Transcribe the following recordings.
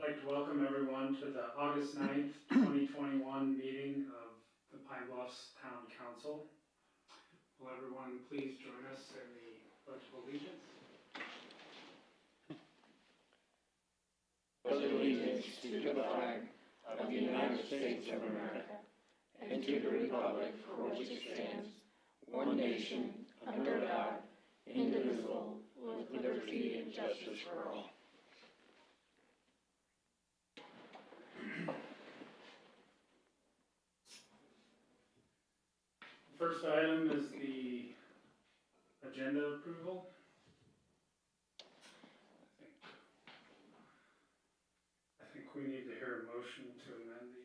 I'd like to welcome everyone to the August 9th, 2021 meeting of the Pine Bluffs Town Council. Will everyone please join us in the Pledge of Allegiance? Pledge allegiance to the flag of the United States of America and to the republic for which it stands, one nation, under God, indivisible, with liberty and justice for all. The first item is the agenda approval. I think we need to hear a motion to amend the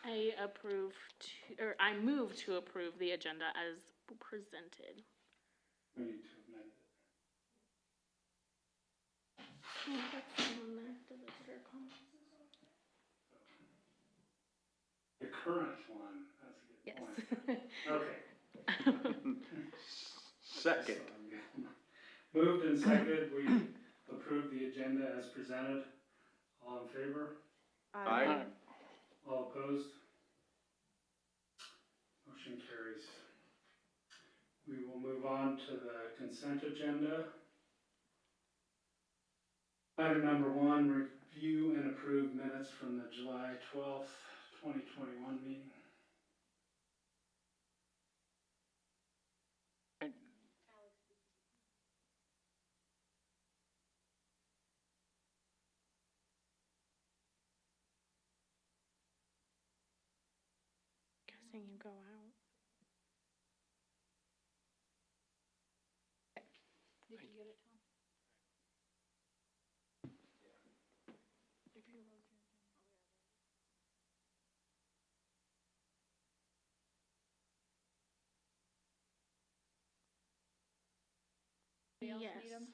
agenda. I move to approve the agenda as presented. We need to amend it. The current one, that's a good point. Okay. Second. Moved and seconded, we approve the agenda as presented. All in favor? Aye. All opposed? Motion carries. We will move on to the consent agenda. Item number 1, review and approve minutes from the July 12th, 2021 meeting. Guessing you go out. Did you get it, Tom? If you load your Yes. Need 'em?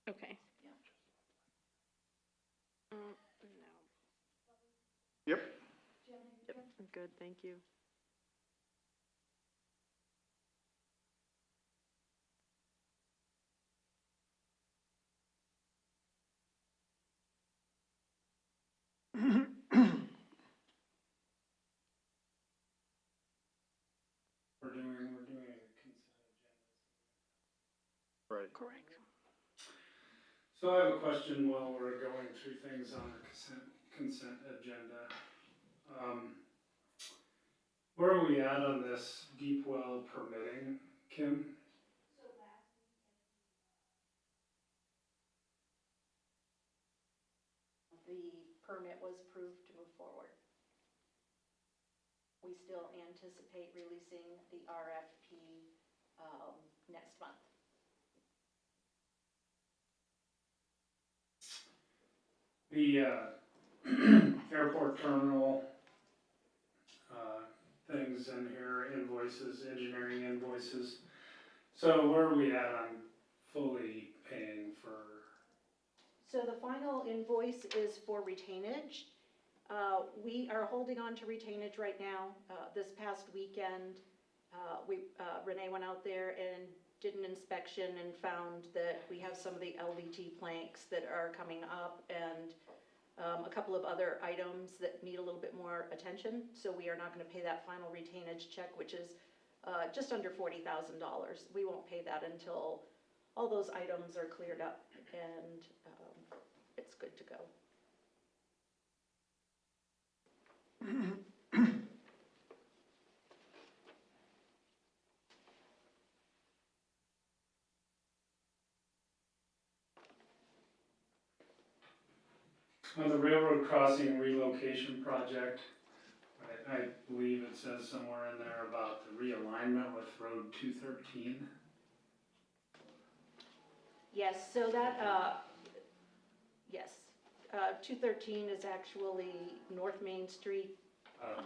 Okay. Yeah. No. Yep. Yep, I'm good, thank you. We're doing a consent agenda. Right. Correct. So I have a question while we're going through things on the consent agenda. Where are we at on this deep well permitting, Kim? The permit was approved to move forward. We still anticipate releasing the RFP next month. The airport terminal things in here, invoices, engineering invoices. So where are we at on fully paying for? So the final invoice is for retainage. We are holding on to retainage right now. This past weekend, Renee went out there and did an inspection and found that we have some of the LVT planks that are coming up and a couple of other items that need a little bit more attention. So we are not going to pay that final retainage check, which is just under $40,000. We won't pay that until all those items are cleared up and it's good to go. On the railroad crossing relocation project, I believe it says somewhere in there about the realignment with Road 213. Yes, so that, yes, 213 is actually North Main Street, Okay.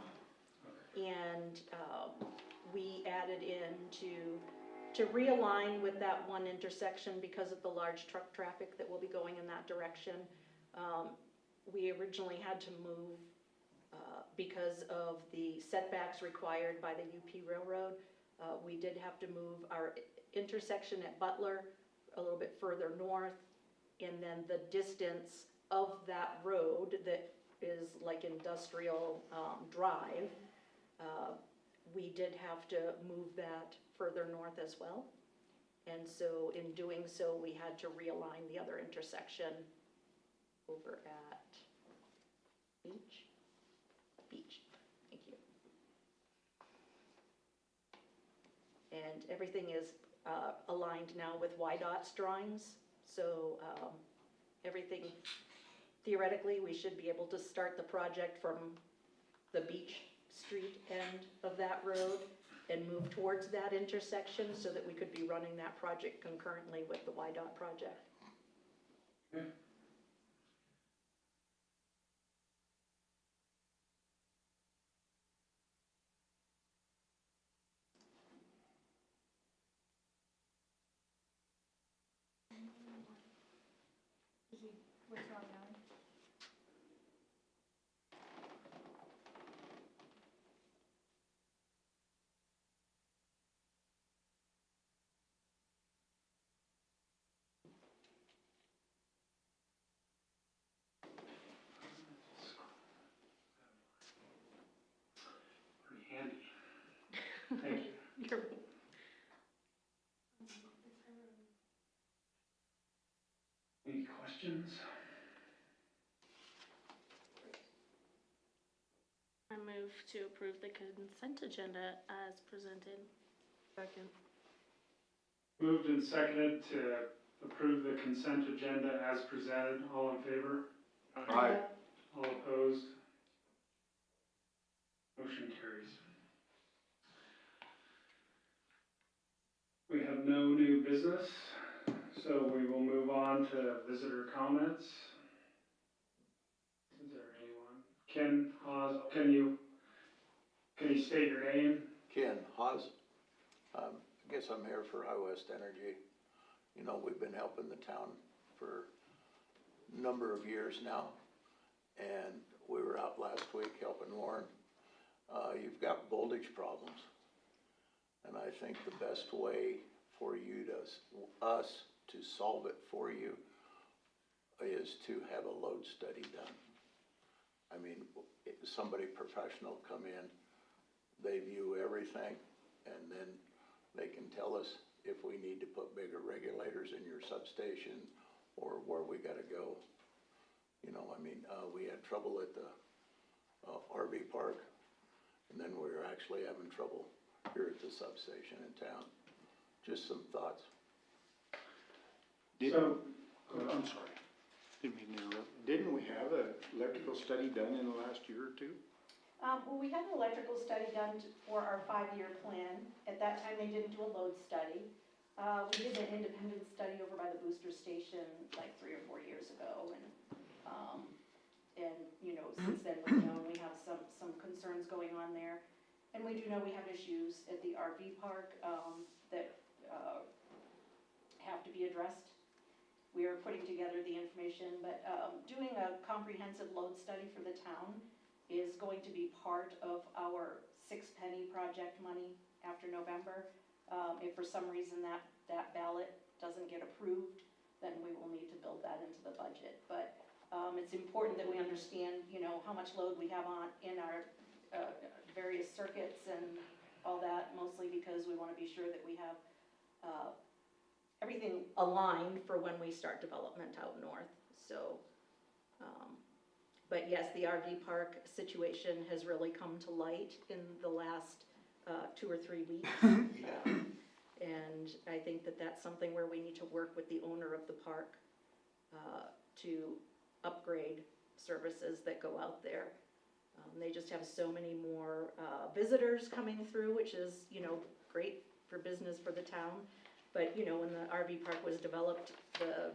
and we added in to realign with that one intersection because of the large truck traffic that will be going in that direction. We originally had to move because of the setbacks required by the UP Railroad. We did have to move our intersection at Butler a little bit further north, and then the distance of that road that is like industrial drive, we did have to move that further north as well. And so in doing so, we had to realign the other intersection over at Beach, thank you. And everything is aligned now with YDOT's drawings, so everything, theoretically, we should be able to start the project from the Beach Street end of that road and move towards that intersection so that we could be running that project concurrently with the YDOT project. Okay. What's wrong now? Pretty handy. Thank you. You're Any questions? I move to approve the consent agenda as presented. Second. Moved and seconded to approve the consent agenda as presented. All in favor? Aye. All opposed? Motion carries. We have no new business, so we will move on to visitor comments. Is there anyone? Ken Haas, can you state your name? Ken Haas. I guess I'm here for High West Energy. You know, we've been helping the town for a number of years now, and we were out last week helping Lauren. You've got voltage problems, and I think the best way for us to solve it for you is to have a load study done. I mean, somebody professional come in, they view everything, and then they can tell us if we need to put bigger regulators in your substation or where we gotta go. You know, I mean, we had trouble at the RV park, and then we were actually having trouble here at the substation in town. Just some thoughts. I'm sorry, didn't mean to interrupt. Didn't we have an electrical study done in the last year or two? Well, we had an electrical study done for our 5-year plan. At that time, they didn't do a load study. We did an independent study over by the booster station like 3 or 4 years ago, and you know, since then we've known we have some concerns going on there. And we do know we have issues at the RV park that have to be addressed. We are putting together the information, but doing a comprehensive load study for the town is going to be part of our 6-penny project money after November. If for some reason that ballot doesn't get approved, then we will need to build that into the budget. But it's important that we understand, you know, how much load we have on in our various circuits and all that, mostly because we want to be sure that we have everything aligned for when we start development out north. So, but yes, the RV park situation has really come to light in the last 2 or 3 weeks. And I think that that's something where we need to work with the owner of the park to upgrade services that go out there. They just have so many more visitors coming through, which is, you know, great for business for the town. But, you know, when the RV park was developed, the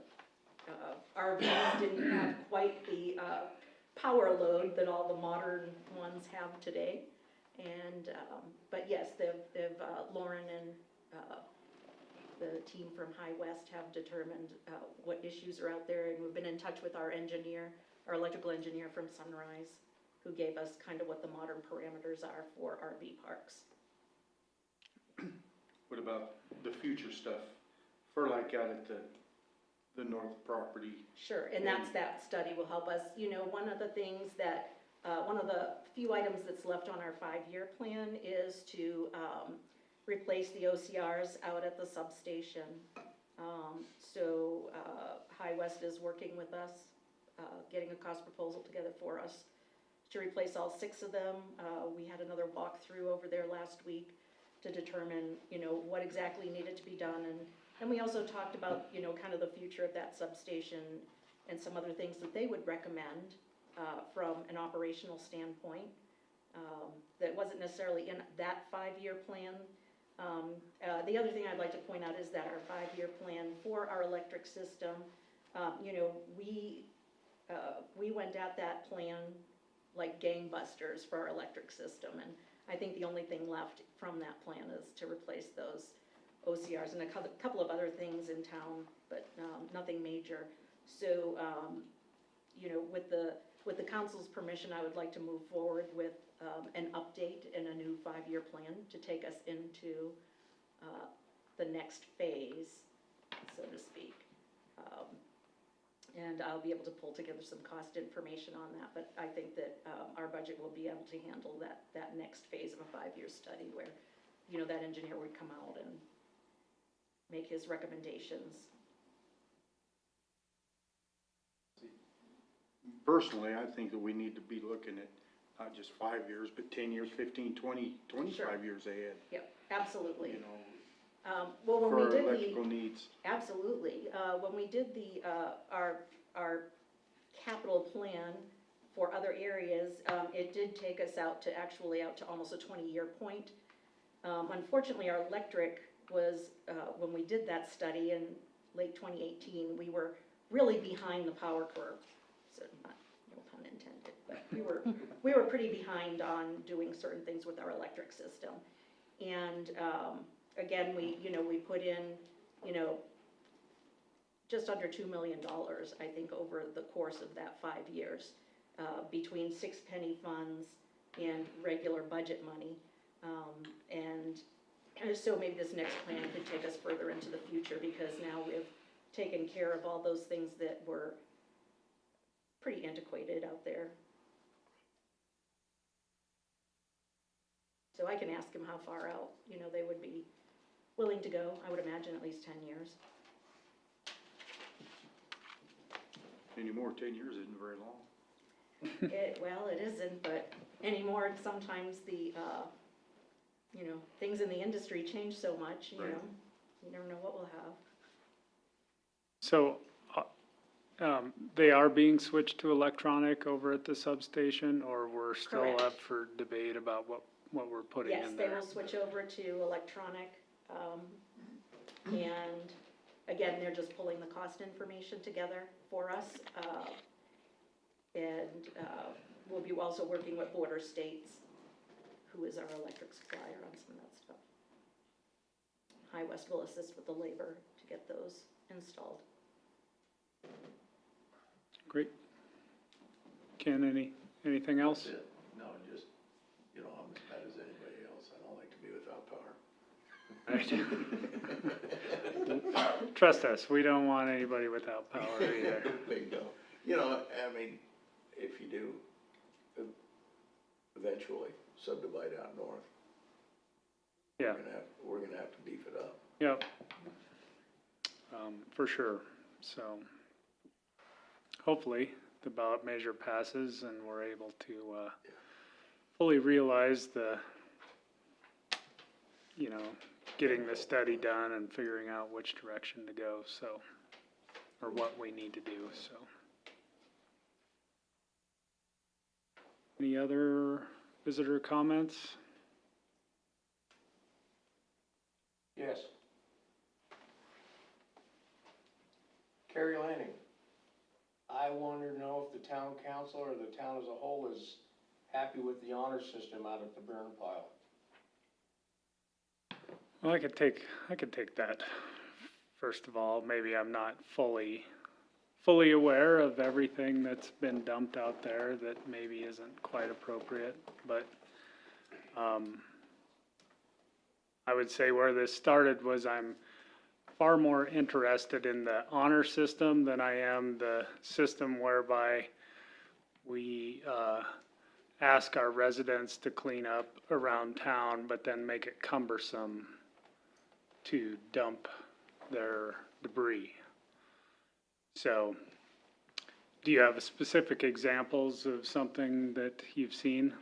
RVs didn't have quite the power load that all the modern ones have today. And, but yes, they've Lauren and the team from High West have determined what issues are out there, and we've been in touch with our engineer, our electrical engineer from Sunrise, who gave us kind of what the modern parameters are for RV parks. about the future stuff for like out at the north property. Sure, and that study will help us. You know, one of the things that, one of the few items that's left on our 5-year plan is to replace the OCRs out at the substation. So High West is working with us, getting a cost proposal together for us to replace all 6 of them. We had another walkthrough over there last week to determine, you know, what exactly needed to be done. And we also talked about, you know, kind of the future of that substation and some other things that they would recommend from an operational standpoint. That wasn't necessarily in that 5-year plan. The other thing I'd like to point out is that our 5-year plan for our electric system, you know, we went at that plan like gangbusters for our electric system. And I think the only thing left from that plan is to replace those OCRs and a couple of other things in town, but nothing major. So, you know, with the council's permission, I would like to move forward with an update and a new 5-year plan to take us into the next phase, so to speak. And I'll be able to pull together some cost information on that, but I think that our budget will be able to handle that next phase of a 5-year study where, you know, that engineer would come out and make his recommendations. Personally, I think that we need to be looking at not just 5 years, but 10 years, 15, 20, 25 Sure. years ahead, Yep, absolutely. you know, Well, when for we our did electrical needs. absolutely, when we did our capital plan for other areas, it did take us out to almost a 20-year point. Unfortunately, our electric was, when we did that study in late 2018, we were really behind the power curve. So, no pun intended, but we were pretty behind on doing certain things with our electric system. And again, we put in, you know, just under $2 million, I think, over the course of that 5 years, between 6 penny funds and regular budget money. And so maybe this next plan could take us further into the future, because now we've taken care of all those things that were pretty antiquated out there. So I can ask them how far out, you know, they would be willing to go. I would imagine at least 10 years. Anymore, 10 years isn't very long. Well, it isn't, but anymore, sometimes the, you know, things in the industry change so much, you Right. know, you never know what we'll have. So, they are being switched to electronic over at the substation, or we're still Correct. up for debate about what we're putting Yes, in they there? will switch over to electronic, and again, they're just pulling the cost information together for us. And we'll be also working with Border States, who is our electric supplier, on some of that stuff. High West will assist with the labor to get those installed. Great. Ken, anything else? That's it. No, just, you know, I'm as bad as anybody else. I don't like to be without power. Trust us, we don't want anybody without power either. Bingo. You know, I mean, if you do eventually subdivide out north, Yeah, we're gonna have to beef it up. yep. For sure, so hopefully the ballot measure passes and we're able to, fully realize the, you know, getting the study done and figuring out which direction to go, so, or what we need to do, so. Any other visitor comments? Yes. Carrie Lanning. I wanted to know if the town council or the town as a whole is happy with the honor system out at the burn pile. Well, I could take that. First of all, maybe I'm not fully aware of everything that's been dumped out there that maybe isn't quite appropriate, but, I would say where this started was I'm far more interested in the honor system than I am the system whereby we ask our residents to clean up around town, but then make it cumbersome to dump their debris. So, do you have specific examples of something that you've seen?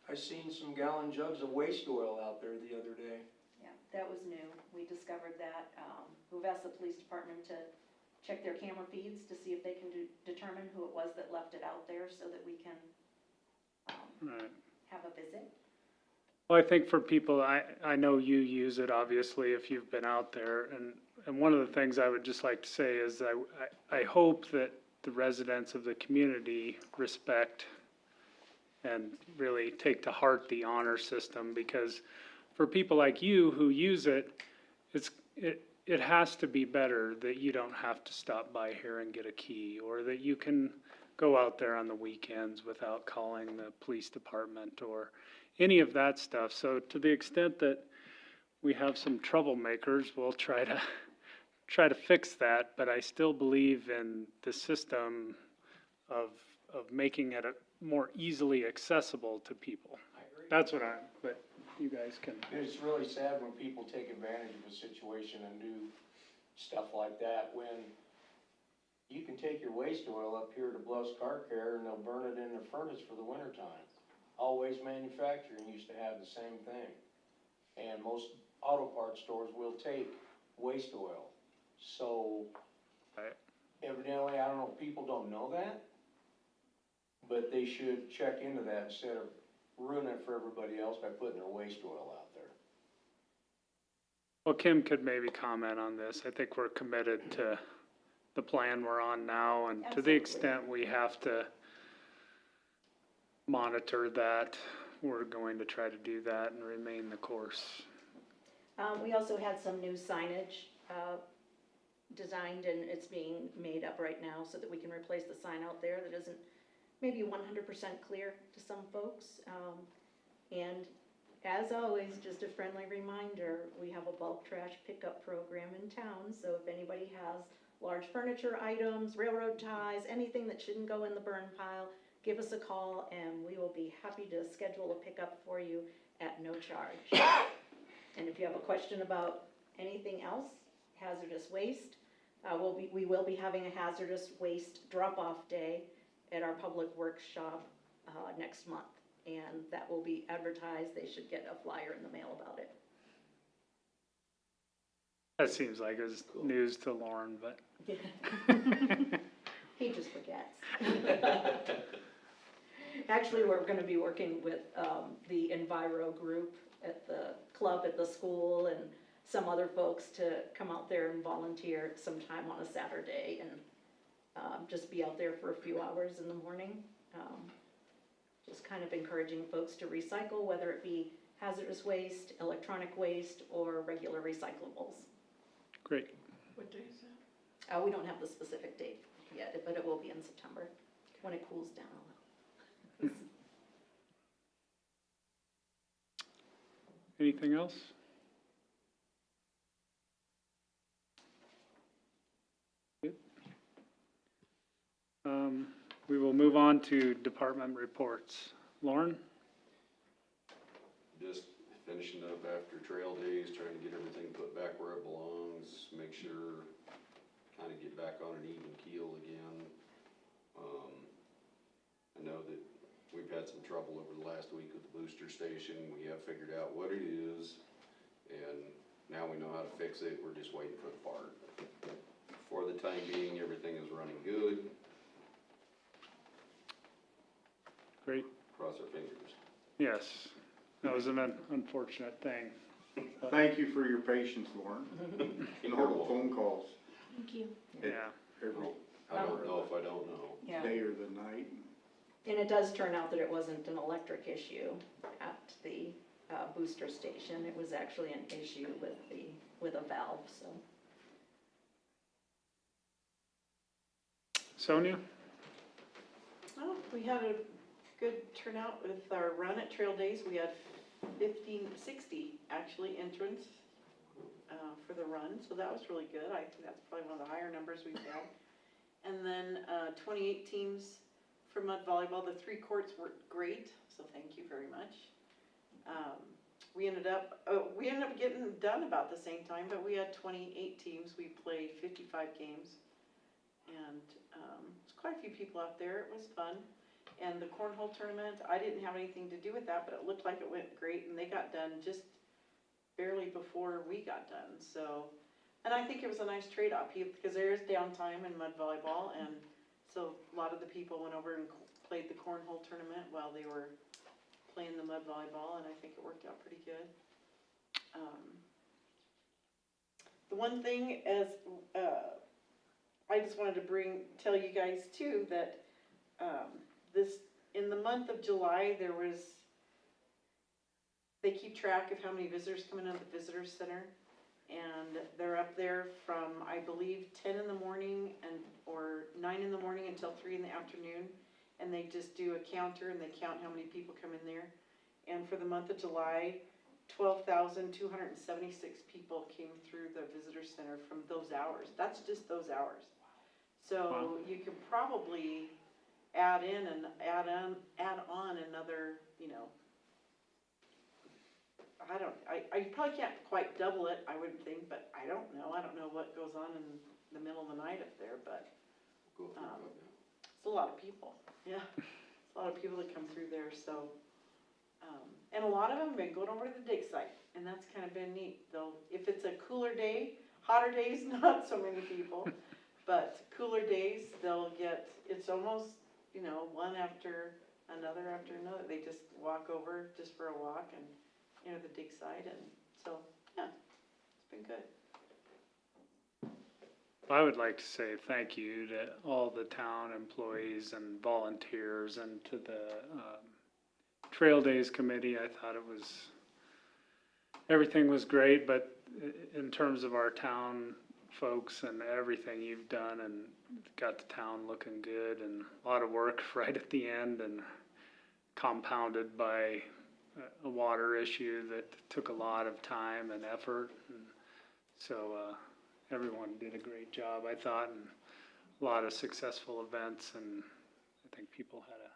I seen some gallon jugs of waste oil out there the other day. Yeah, that was new. We discovered that. We've asked the police department to check their camera feeds to see if they can determine who it was that left it out there so that we can Right. have a visit. Well, I think for people, I know you use it obviously if you've been out there, and one of the things I would just like to say is I hope that the residents of the community respect and really take to heart the honor system, because for people like you who use it, it has to be better that you don't have to stop by here and get a key, or that you can go out there on the weekends without calling the police department or any of that stuff. So to the extent that we have some troublemakers, we'll try to fix that, but I still believe in the system of making it more easily accessible to people. I agree. That's what but you guys can. It's really sad when people take advantage of a situation and do stuff like that, when you can take your waste oil up here to Bluffs Car Care and they'll burn it in their furnace for the winter time. Always Manufacturing used to have the same thing. And most auto parts stores will take waste oil. So Right. evidently, I don't know, people don't know that, but they should check into that instead of ruining it for everybody else by putting their waste oil out there. Well, Kim could maybe comment on this. I think we're committed to the plan we're on now, and to the Absolutely. extent we have to monitor that, we're going to try to do that and remain the course. We also had some new signage designed, and it's being made up right now so that we can replace the sign out there that isn't maybe 100% clear to some folks. And as always, just a friendly reminder, we have a bulk trash pickup program in town, so if anybody has large furniture items, railroad ties, anything that shouldn't go in the burn pile, give us a call and we will be happy to schedule a pickup for you at no charge. And if you have a question about anything else, hazardous waste, we will be having a hazardous waste drop-off day at our public workshop next month. And that will be advertised. They should get a flyer in the mail about it. That seems like it's news to Lauren, but. He just forgets. Actually, we're gonna be working with the Enviro group at the club at the school and some other folks to come out there and volunteer sometime on a Saturday and just be out there for a few hours in the morning. Just kind of encouraging folks to recycle, whether it be hazardous waste, electronic waste, or regular recyclables. Great. What day is that? We don't have the specific date yet, but it will be in September, when it cools down a little. Anything else? Good. We will move on to department reports. Lauren? Just finishing up after trail days, trying to get everything put back where it belongs, make sure, kind of get back on an even keel again. I know that we've had some trouble over the last week with the booster station. We have figured out what it is, and now we know how to fix it. We're just waiting for the part. For the time being, everything is running good. Great. Cross our fingers. Yes, that was an unfortunate thing. Thank you for your patience, Lauren, and all the phone calls Thank you. Yeah. every I don't know if I don't know. Yeah. day or the night. And it does turn out that it wasn't an electric issue at the booster station. It was actually an issue with a valve, so. Sonia? Well, we had a good turnout with our run at Trail Days. We had 60 actually entrants for the run, so that was really good. I think that's probably one of the higher numbers we've had. And then 28 teams for mud volleyball. The 3 courts were great, so thank you very much. We ended up getting done about the same time, but we had 28 teams. We played 55 games, and there's quite a few people out there. It was fun. And the cornhole tournament, I didn't have anything to do with that, but it looked like it went great, and they got done just barely before we got done. So, and I think it was a nice trade-off because there is downtime in mud volleyball, and so a lot of the people went over and played the cornhole tournament while they were playing the mud volleyball, and I think it worked out pretty good. The one thing is, I just wanted to tell you guys too that in the month of July they keep track of how many visitors come into the visitor center, and they're up there from I believe 10 in the morning or 9 in the morning until 3 in the afternoon. And they just do a counter and they count how many people come in there. And for the month of July, 12,276 people came through the visitor center from those hours. That's just those hours. So Wow. you could probably add on another, I probably can't quite double it, I wouldn't think, but I don't know. I don't know what goes on in the middle of the night up there, but Go through that now. it's a lot of people. Yeah, it's a lot of people that come through there, so, and a lot of them have been going over to the dig site, and that's kind of been neat, though. If it's a cooler day, hotter days, not so many people, but cooler days, it's almost, one after another, they just walk over just for a walk and enter the dig site, and so, yeah, it's been good. I would like to say thank you to all the town employees and volunteers and to the Trail Days Committee. I thought everything was great, but in terms of our town folks and everything you've done and got the town looking good, and a lot of work right at the end and compounded by a water issue that took a lot of time and effort. And so everyone did a great job, I thought, and a lot of successful events, and I think people had a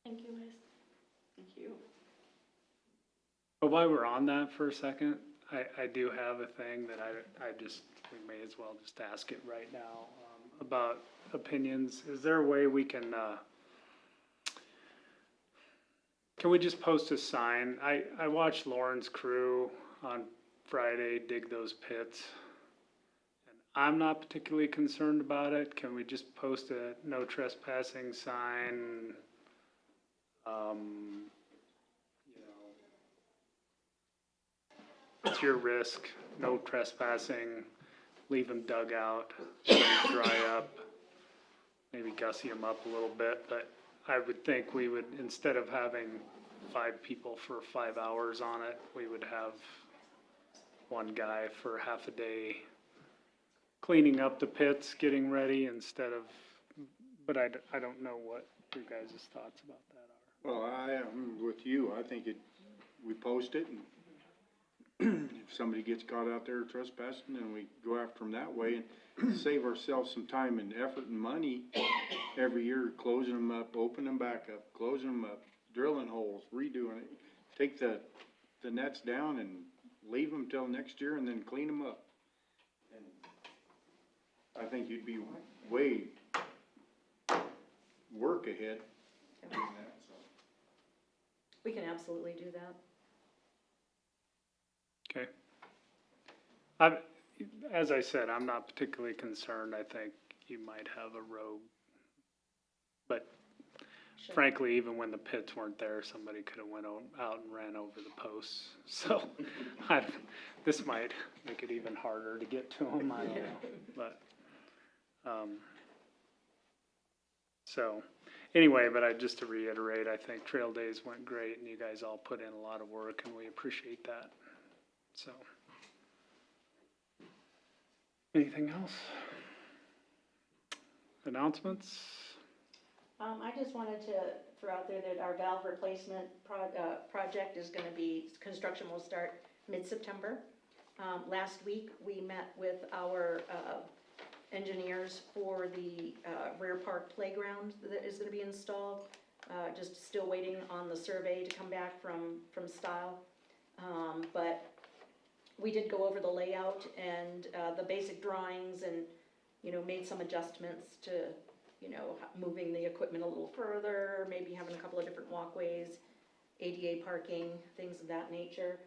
Thank you, guys. Thank you. But while we're on that for a second, I do have a thing that we may as well just ask it right now, about opinions. Is there a way we can we just post a sign? I watched Lauren's crew on Friday dig those pits, and I'm not particularly concerned about it. Can we just post a no trespassing sign? It's your risk, no trespassing, leave them dug out, let them dry up, maybe gussy them up a little bit, but I would think we would, instead of having 5 people for 5 hours on it, we would have one guy for half a day cleaning up the pits, getting ready instead of, but I don't know what your guys' thoughts about that are. Well, I am with you. I think we post it, and if somebody gets caught out there trespassing, then we go after them that way and save ourselves some time and effort and money every year, closing them up, opening them back up, closing them up, drilling holes, redoing it. Take the nets down and leave them till next year and then clean them up. And I think you'd be way work ahead doing that, so. We can absolutely do that. Okay. As I said, I'm not particularly concerned. I think you might have a rogue. But Sure. frankly, even when the pits weren't there, somebody could have went out and ran over the posts. So this might make it even harder to get to them. I don't know. But, so anyway, but just to reiterate, I think Trail Days went great and you guys all put in a lot of work and we appreciate that. So, anything else? Announcements? I just wanted to throw out there that our valve replacement project is gonna be, construction will start mid-September. Last week, we met with our, engineers for the, rear park playground that is gonna be installed. Just still waiting on the survey to come back from Style. But we did go over the layout and, the basic drawings and, you know, made some adjustments to, you know, moving the equipment a little further, maybe having a couple of different walkways, ADA parking, things of that nature.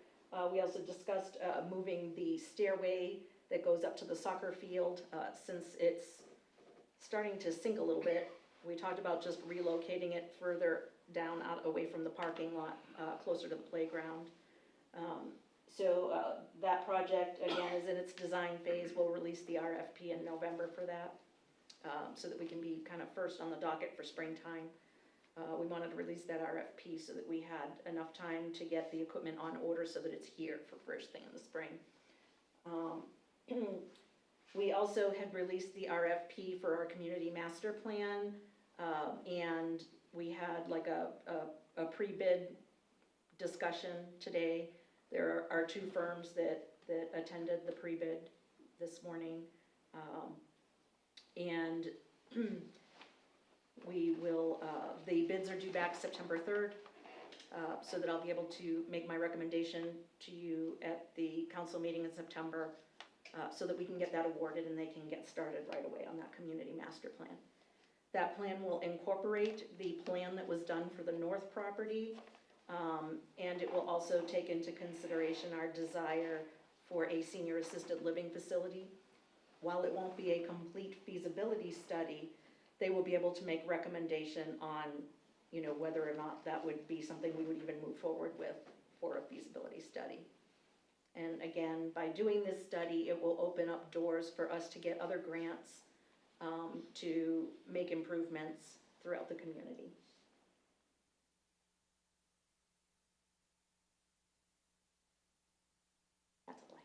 We also discussed, moving the stairway that goes up to the soccer field, since it's starting to sink a little bit. We talked about just relocating it further down out away from the parking lot, closer to the playground. So that project, again, is in its design phase. We'll release the RFP in November for that, so that we can be kind of first on the docket for springtime. We wanted to release that RFP so that we had enough time to get the equipment on order so that it's here for first thing in the spring. We also had released the RFP for our community master plan, and we had like a pre-bid discussion today. There are two firms that attended the pre-bid this morning. And we will, the bids are due back September 3rd, so that I'll be able to make my recommendation to you at the council meeting in September, so that we can get that awarded and they can get started right away on that community master plan. That plan will incorporate the plan that was done for the north property, and it will also take into consideration our desire for a senior assisted living facility. While it won't be a complete feasibility study, they will be able to make recommendation on, you know, whether or not that would be something we would even move forward with for a feasibility study. And again, by doing this study, it will open up doors for us to get other grants, to make improvements throughout the community. That's all I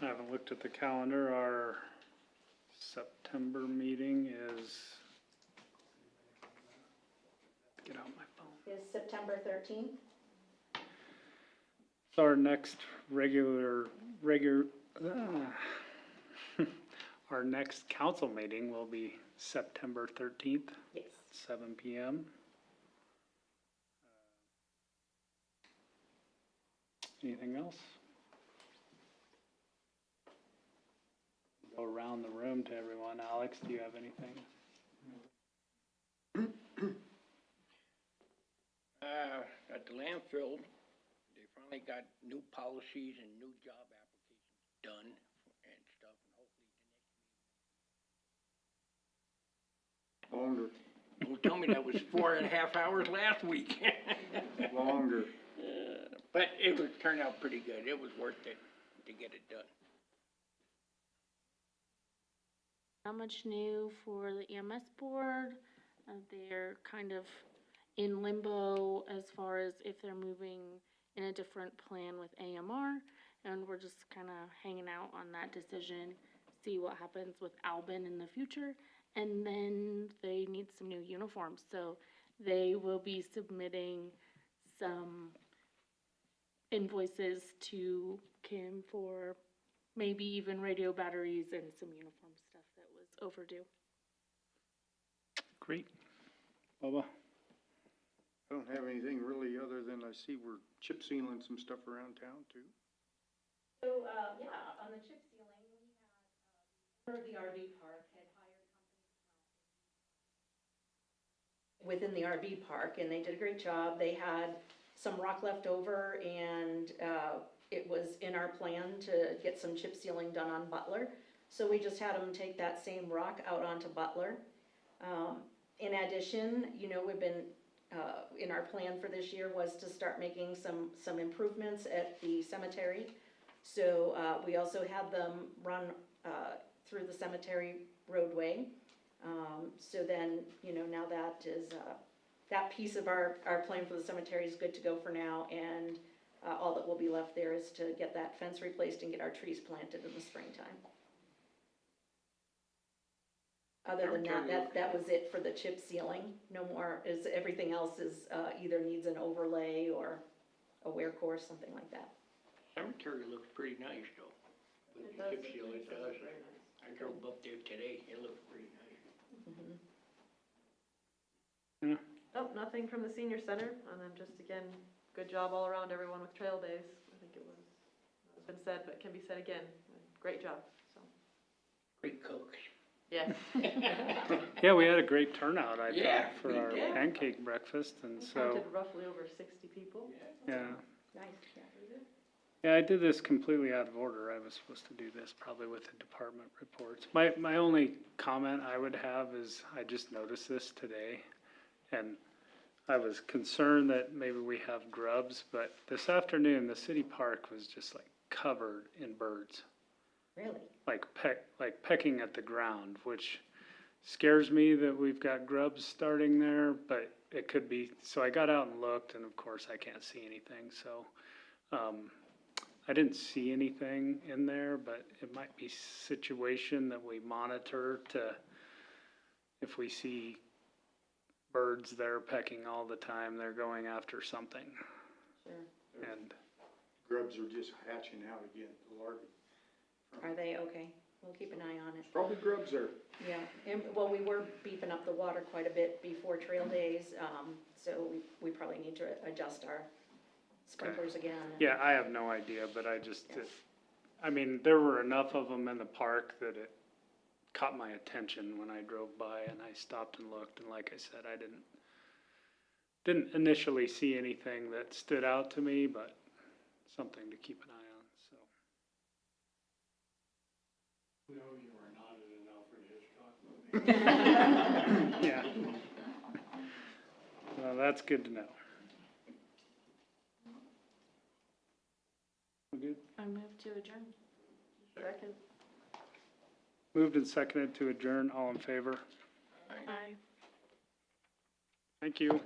have. I haven't looked at the calendar. Our September meeting is, get out my phone. Is September 13th? So our next our next council meeting will be September 13th, Yes. 7 PM. Anything else? Go around the room to everyone. Alex, do you have anything? At the landfill, they finally got new policies and new job applications done and stuff, and hopefully the next Longer, meeting. Don't tell me that was 4.5 hours last week. longer. But it would turn out pretty good. It was worth it to get it done. Not much new for the EMS board. They're kind of in limbo as far as if they're moving in a different plan with AMR, and we're just kind of hanging out on that decision, see what happens with Albin in the future, and then they need some new uniforms, so they will be submitting some invoices to Kim for maybe even radio batteries and some uniform stuff that was overdue. Great. Bubba? I don't have anything really other than I see we're chip sealing some stuff around town too. So, yeah, on the chip sealing, we had, the RV park had hired companies within the RV park, and they did a great job. They had some rock left over, and, it was in our plan to get some chip sealing done on Butler. So we just had them take that same rock out onto Butler. In addition, you know, we've been, in our plan for this year was to start making some improvements at the cemetery. So, we also had them run, through the cemetery roadway. So then, you know, now that is, that piece of our plan for the cemetery is good to go for now, and, all that will be left there is to get that fence replaced and get our trees planted in the springtime. Other than that was it for the chip sealing. No more, everything else is, either needs an overlay or a wear course, something like that. Cemetery looks pretty nice though. With the chip seal it does. I drove up there today, it looks pretty nice. Oh, nothing from the senior center, and then just again, good job all around everyone with trail days. I think it's been said, but it can be said again. Great job, so. Great cooks. Yeah. Yeah, we had a great turnout, I Yeah, thought, for we our did. pancake breakfast, and We so, counted roughly over 60 people. yeah. Nice, yeah. Yeah, I did this completely out of order. I was supposed to do this probably with the department reports. My only comment I would have is, I just noticed this today, and I was concerned that maybe we have grubs, but this afternoon, the city park was just like covered in birds. Really? Like pecking at the ground, which scares me that we've got grubs starting there, but it could be, so I got out and looked, and of course I can't see anything, so, I didn't see anything in there, but it might be situation that we monitor to, if we see birds there pecking all the time, they're going after something, Sure. and, Grubs are just hatching out again, the larvae. Are they? Okay. We'll keep an eye on it. Probably grubs there. Yeah, and, well, we were beefing up the water quite a bit before trail days, so we probably need to adjust our sprinklers again. yeah, I have no idea, but I just, I mean, there were enough of them in the park that it caught my attention when I drove by, and I stopped and looked, and like I said, I didn't initially see anything that stood out to me, but something to keep an eye on, so. No, you are not in an Alfred Hitchcock movie. Yeah. Well, that's good to know. We good? I move to adjourn. Second. Moved and seconded to adjourn, all in favor? Aye. Thank you.